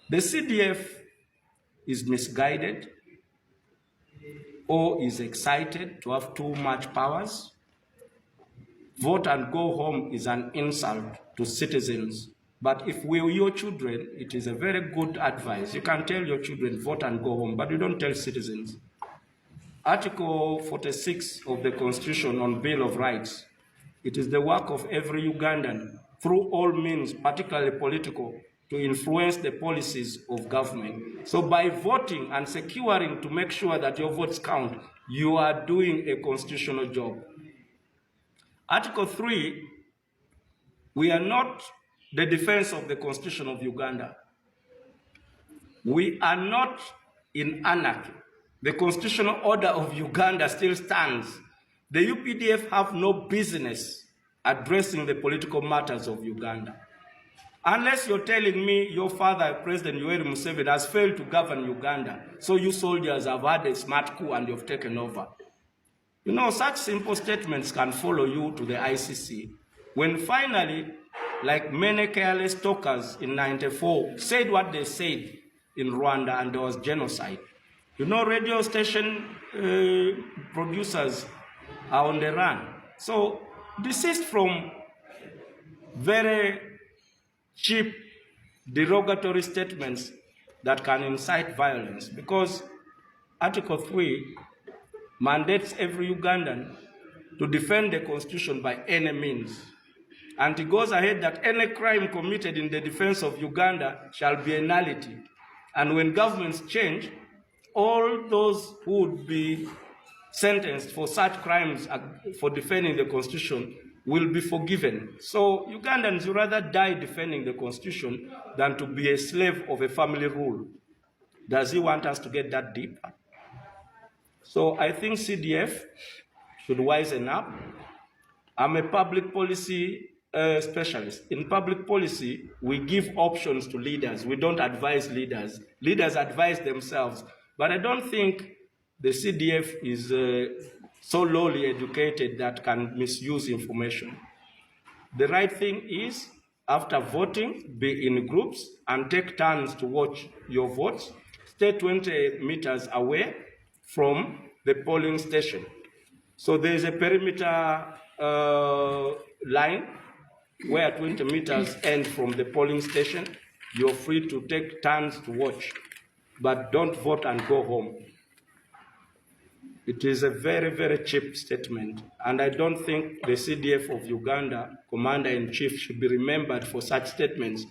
The CDF is misguided or is excited to have too much powers. Vote and go home is an insult to citizens. But if we are your children, it is a very good advice. You can tell your children, vote and go home, but you don't tell citizens. Article 46 of the Constitution on Bill of Rights, it is the work of every Ugandan, through all means, particularly political, to influence the policies of government. So by voting and securing to make sure that your votes count, you are doing a constitutional job. Article 3, we are not the defense of the Constitution of Uganda. We are not in anarchy. The constitutional order of Uganda still stands. The UPDF have no business addressing the political matters of Uganda. Unless you're telling me your father, President Yoweri Museveni, has failed to govern Uganda, so you soldiers have had a smart coup and you've taken over. You know, such simple statements can follow you to the ICC. When finally, like many careless talkers in '94 said what they said in Rwanda and there was genocide. You know, radio station producers are on the run. So desist from very cheap, derogatory statements that can incite violence, because Article 3 mandates every Ugandan to defend the Constitution by any means. And it goes ahead that any crime committed in the defense of Uganda shall be a nullity. And when governments change, all those who would be sentenced for such crimes for defending the Constitution will be forgiven. So Ugandans would rather die defending the Constitution than to be a slave of a family rule. Does he want us to get that deep? So I think CDF should wisen up. I'm a public policy specialist. In public policy, we give options to leaders. We don't advise leaders. Leaders advise themselves. But I don't think the CDF is so lowly educated that can misuse information. The right thing is, after voting, be in groups and take turns to watch your votes. Stay 20 meters away from the polling station. So there is a perimeter line where 20 meters end from the polling station. You're free to take turns to watch, but don't vote and go home. It is a very, very cheap statement, and I don't think the CDF of Uganda, Commander-in-Chief, should be remembered for such statements